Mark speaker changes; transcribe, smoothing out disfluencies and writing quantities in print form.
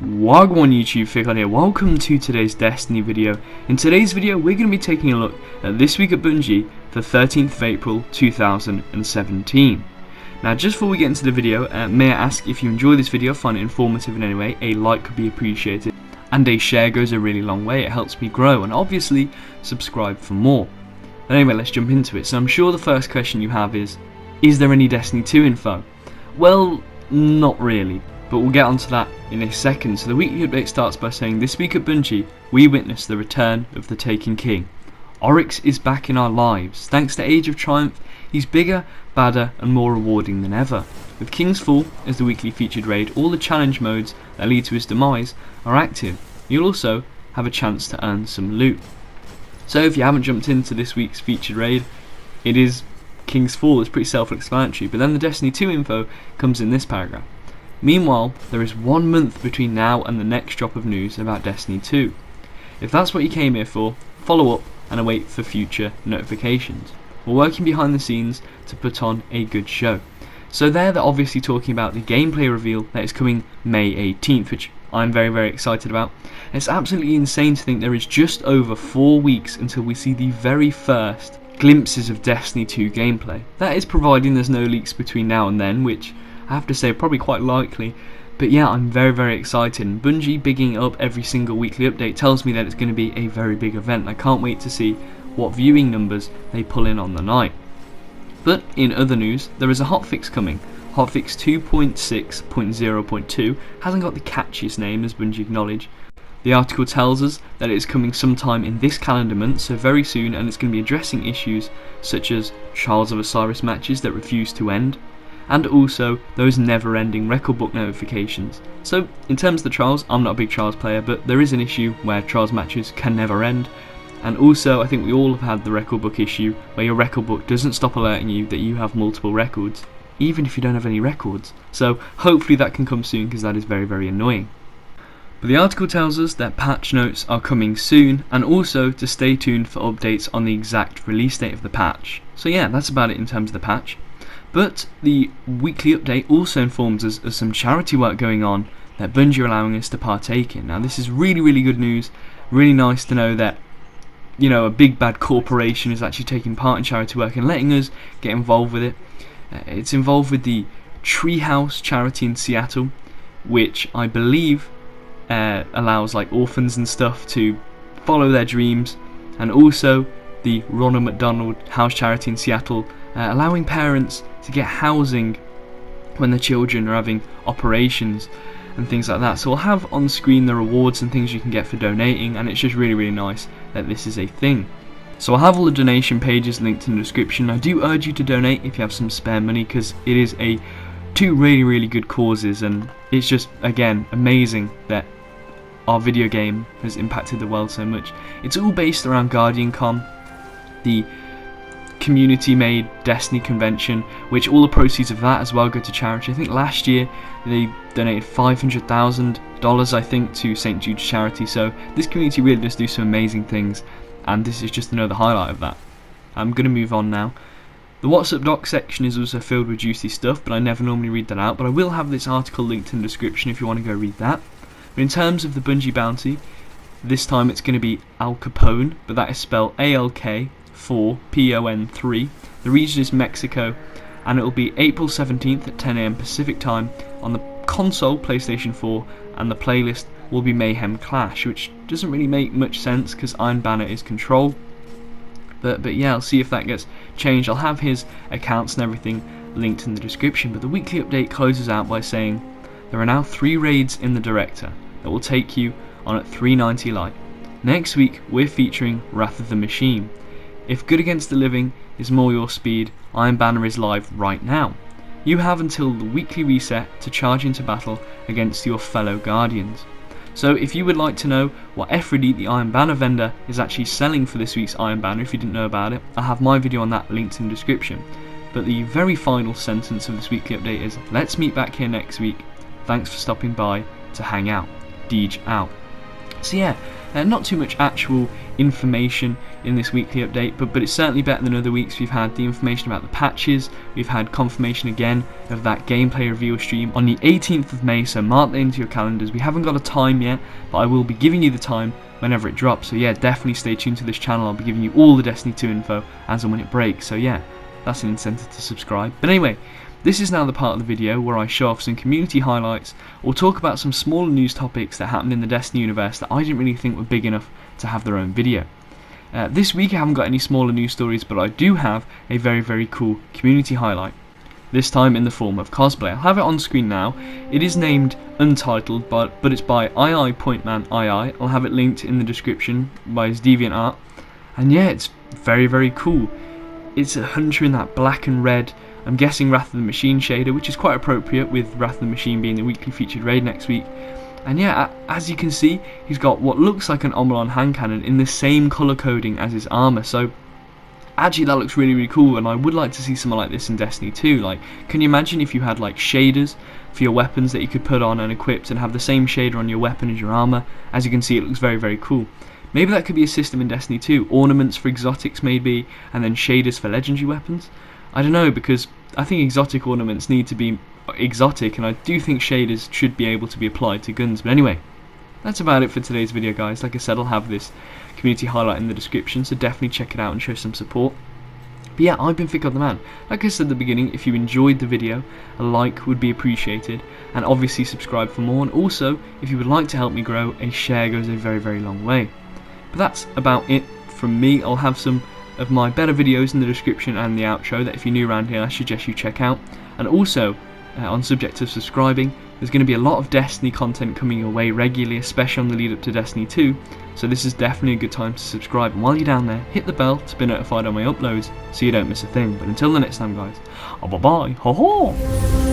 Speaker 1: Wagwan YouTube, Fikod here. Welcome to today's Destiny video. In today's video we're going to be taking a look at this week at Bungie, the 13th of April 2017. Now just before we get into the video, may I ask if you enjoy this video, find it informative in any way, a like could be appreciated and a share goes a really long way, it helps me grow, and obviously subscribe for more. But anyway, let's jump into it. So I'm sure the first question you have is there any Destiny 2 info? Well, not really. But we'll get onto that in a second. So the weekly update starts by saying, this week at Bungie, we witness the return of the Taken King. Oryx is back in our lives. Thanks to Age of Triumph, he's bigger, badder and more rewarding than ever. With King's Fall as the weekly featured raid, all the challenge modes that lead to his demise are active. You'll also have a chance to earn some loot. So if you haven't jumped into this week's featured raid, it is King's Fall. It's pretty self-explanatory. But then the Destiny 2 info comes in this paragraph. Meanwhile, there is 1 month between now and the next drop of news about Destiny 2. If that's what you came here for, follow up and await for future notifications. We're working behind the scenes to put on a good show. So there they're obviously talking about the gameplay reveal that is coming May 18th, which I'm very excited about. It's absolutely insane to think there is just over 4 weeks until we see the very first glimpses of Destiny 2 gameplay. That is providing there's no leaks between now and then, which I have to say probably quite likely, but yeah, I'm very excited, and Bungie bigging it up every single weekly update tells me that it's going to be a very big event. I can't wait to see what viewing numbers they pull in on the night. But in other news, there is a hotfix coming. Hotfix 2.6.0.2 hasn't got the catchiest name, as Bungie acknowledge. The article tells us that it is coming sometime in this calendar month, so very soon, and it's going to be addressing issues such as Trials of Osiris matches that refuse to end, and also those never-ending record book notifications. So in terms of the trials, I'm not a big trials player, but there is an issue where trials matches can never end, and also I think we all have had the record book issue where your record book doesn't stop alerting you that you have multiple records, even if you don't have any records. So hopefully that can come soon, because that is very annoying. But the article tells us that patch notes are coming soon, and also to stay tuned for updates on the exact release date of the patch. So yeah, that's about it in terms of the patch. But the weekly update also informs us of some charity work going on that Bungie are allowing us to partake in. Now this is really good news. Really nice to know that, you know, a big bad corporation is actually taking part in charity work and letting us get involved with it. It's involved with the Treehouse Charity in Seattle, which I believe allows like orphans and stuff to follow their dreams, and also the Ronald McDonald House Charity in Seattle, allowing parents to get housing when their children are having operations and things like that. So we'll have on screen the rewards and things you can get for donating, and it's just really nice that this is a thing. So I'll have all the donation pages linked in the description. I do urge you to donate if you have some spare money, because it is two really good causes, and it's just again amazing that our video game has impacted the world so much. It's all based around GuardianCon, the community-made Destiny convention, which all the proceeds of that as well go to charity. I think last year they donated $500,000, I think, to St. Jude Charity. So this community really does do some amazing things, and this is just another highlight of that. I'm going to move on now. The WhatsApp doc section is also filled with juicy stuff, but I never normally read that out. But I will have this article linked in the description if you want to go read that. But in terms of the Bungee Bounty, this time it's going to be Al Capone, but that is spelled ALK4PON3. The region is Mexico, and it will be April 17th at 10 AM Pacific time on the console PlayStation 4, and the playlist will be Mayhem Clash, which doesn't really make much sense because Iron Banner is Control. But yeah, I'll see if that gets changed. I'll have his accounts and everything linked in the description. But the weekly update closes out by saying there are now 3 raids in the Director that will take you on at 390 light. Next week we're featuring Wrath of the Machine. If Good Against the Living is more your speed, Iron Banner is live right now. You have until the weekly reset to charge into battle against your fellow Guardians. So if you would like to know what Efridi, the Iron Banner vendor, is actually selling for this week's Iron Banner, if you didn't know about it, I have my video on that linked in the description. But the very final sentence of this weekly update is, let's meet back here next week. Thanks for stopping by to hang out. Deej out. So yeah, Not too much actual information in this weekly update, but it's certainly better than other weeks. We've had the information about the patches, we've had confirmation again of that gameplay reveal stream on the 18th of May, so mark that into your calendars. We haven't got a time yet, but I will be giving you the time whenever it drops, so yeah, definitely stay tuned to this channel. I'll be giving you all the Destiny 2 info as and when it breaks, so yeah, that's an incentive to subscribe. But anyway, this is now the part of the video where I show off some community highlights or talk about some smaller news topics that happened in the Destiny universe that I didn't really think were big enough to have their own video. This week I haven't got any smaller news stories, but I do have a very cool community highlight. This time in the form of cosplay. I'll have it on screen now. It is named Untitled, but it's by Pointman II. I'll have it linked in the description by his DeviantArt. And yeah, it's very cool. It's a hunter in that black and red, I'm guessing Wrath of the Machine shader, which is quite appropriate with Wrath of the Machine being the weekly featured raid next week. And yeah, as you can see, he's got what looks like an Omolon hand cannon in the same colour coding as his armour, so actually that looks really cool, and I would like to see something like this in Destiny 2. Like, can you imagine if you had like shaders for your weapons that you could put on and equip and have the same shader on your weapon as your armour? As you can see, it looks very cool. Maybe that could be a system in Destiny 2, ornaments for exotics maybe, and then shaders for legendary weapons. I don't know, because I think exotic ornaments need to be exotic, and I do think shaders should be able to be applied to guns. But anyway, that's about it for today's video, guys. Like I said, I'll have this community highlight in the description, so definitely check it out and show some support. But yeah, I've been Fikod the Man. Like I said at the beginning, if you enjoyed the video, a like would be appreciated, and obviously subscribe for more, and also, if you would like to help me grow, a share goes a very long way. But that's about it from me. I'll have some of my better videos in the description and the outro that if you're new around here I suggest you check out. And also, on subject of subscribing, there's going to be a lot of Destiny content coming your way regularly, especially on the lead up to Destiny 2, so this is definitely a good time to subscribe, and while you're down there, hit the bell to be notified on my uploads so you don't miss a thing. But until the next time, guys, bye bye, ho ho!